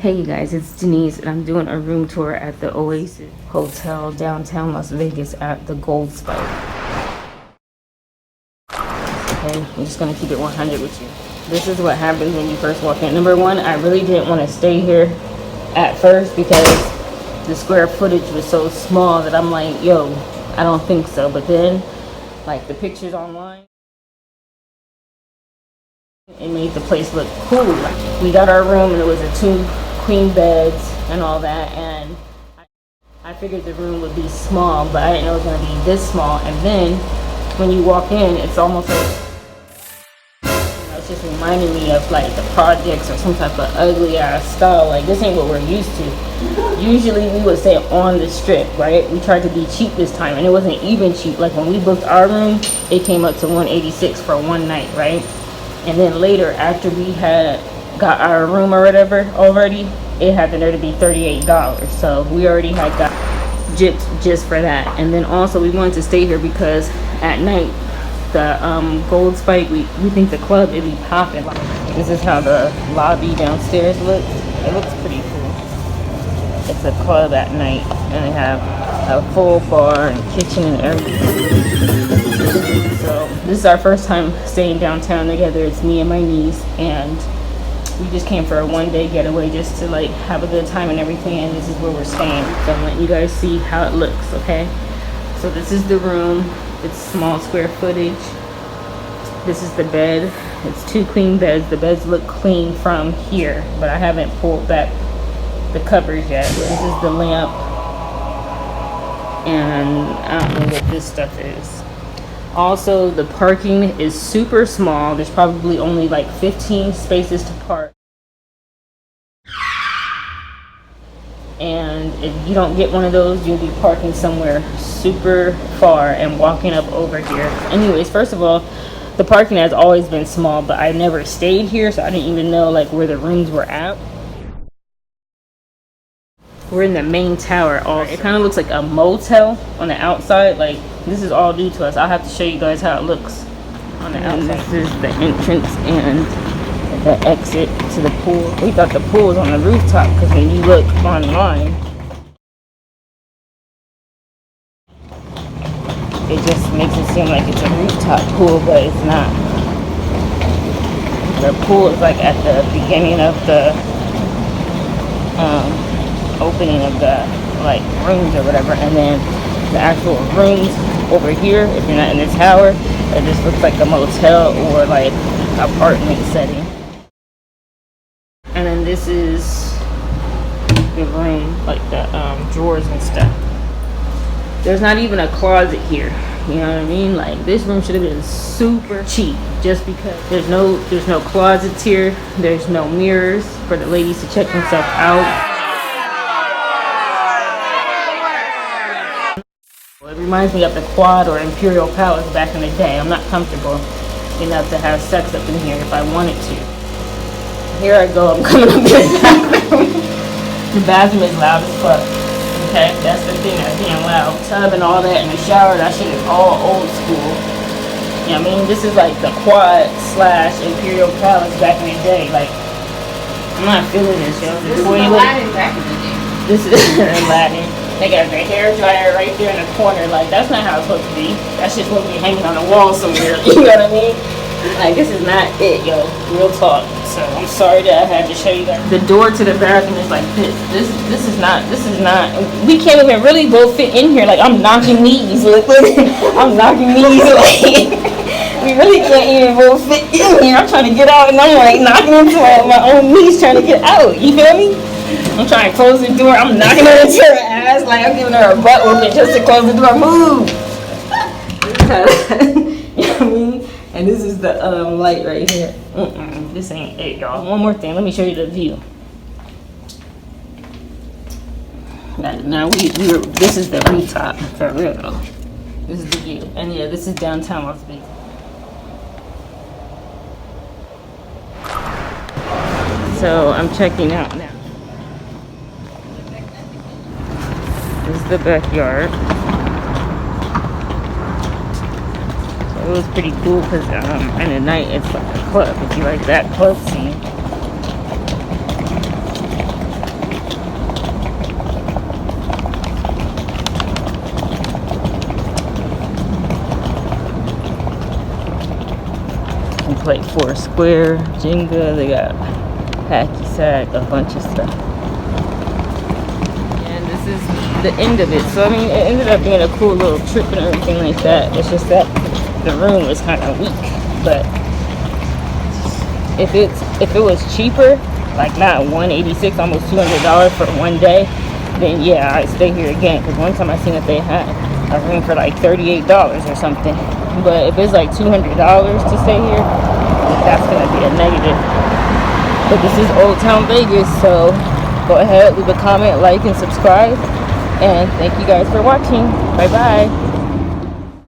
Hey you guys, it's Denise and I'm doing a room tour at the Oasis Hotel downtown Las Vegas at the Gold Spike. Okay, I'm just gonna keep it 100 with you. This is what happens when you first walk in. Number one, I really didn't want to stay here at first because the square footage was so small that I'm like, yo, I don't think so. But then, like the pictures online, it made the place look cool. We got our room and it was a 2 queen beds and all that, and I figured the room would be small, but I didn't know it was going to be this small. And then when you walk in, it's almost like, it's just reminding me of like the projects or some type of ugly ass style. Like this ain't what we're used to. Usually we would stay on the strip, right? We tried to be cheap this time and it wasn't even cheap. Like when we booked our room, it came up to $186 for one night, right? And then later, after we had got our room or whatever already, it had the nerve to be $38. So we already had got gypped just for that. And then also we wanted to stay here because at night the Gold Spike, we think the club it'd be popping. This is how the lobby downstairs looks. It looks pretty cool. It's a club at night and they have a full bar and kitchen and everything. So this is our first time staying downtown together. It's me and my niece, and we just came for a one-day getaway just to like have a good time and everything, and this is where we're staying. So I'm letting you guys see how it looks, okay? So this is the room. It's small square footage. This is the bed. It's 2 queen beds. The beds look clean from here, but I haven't pulled back the covers yet. This is the lamp, and I don't know what this stuff is. Also, the parking is super small. There's probably only like 15 spaces to park. And if you don't get one of those, you'll be parking somewhere super far and walking up over here. Anyways, first of all, the parking has always been small, but I never stayed here, so I didn't even know like where the rooms were at. We're in the main tower also. It kind of looks like a motel on the outside. Like this is all new to us. I'll have to show you guys how it looks on the outside. This is the entrance and the exit to the pool. We thought the pool was on the rooftop because when you look online, it just makes it seem like it's a rooftop pool, but it's not. The pool is like at the beginning of the opening of the like rooms or whatever, and then the actual rooms over here, if you're not in the tower, it just looks like a motel or like apartment setting. And then this is the room, like the drawers and stuff. There's not even a closet here, you know what I mean? Like this room should have been super cheap just because there's no closets here, there's no mirrors for the ladies to check themselves out. It reminds me of the Quad or Imperial Palace back in the day. I'm not comfortable enough to have sex up in here if I wanted to. Here I go, I'm coming up to the bathroom. The bathroom is loud as fuck. Okay, that's the thing that's being loud. Tub and all that in the shower, that shit is all old school. You know what I mean? This is like the Quad / Imperial Palace back in the day. Like, I'm not feeling this, yo. This is Aladdin back in the day. This is Aladdin. They got the hair dryer right there in the corner. Like, that's not how it's supposed to be. That's just supposed to be hanging on the wall somewhere. You know what I mean? Like, this is not it, yo. Real talk. So, I'm sorry that I had to show you guys. The door to the bathroom is like this. This is not. We can't even really both fit in here. Like, I'm knocking knees. Look, I'm knocking knees. Like, we really can't even both fit in here. I'm trying to get out, and I'm like knocking into my own knees trying to get out. You feel me? I'm trying to close the door. I'm knocking her into her ass like I'm giving her a butt whooping just to close the door. Move. You know what I mean? And this is the light right here. This ain't it, y'all. One more thing. Let me show you the view. Now this is the rooftop for real though. This is the view, and yeah, this is downtown Las Vegas. So I'm checking out now. This is the backyard. So it was pretty cool because in the night it's like a club. If you like that club scene. like Foursquare, Jenga, they got hacky sack, a bunch of stuff. And this is the end of it. So I mean, it ended up being a cool little trip and everything like that. It's just that the room was kind of weak. But if it was cheaper, like not $186, almost $200 for one day, then yeah, I'd stay here again. Because one time I seen that they had a room for like $38 or something. But if it's like $200 to stay here, that's gonna be a negative. But this is Old Town Vegas, so go ahead, leave a comment, like, and subscribe. And thank you guys for watching. Bye bye.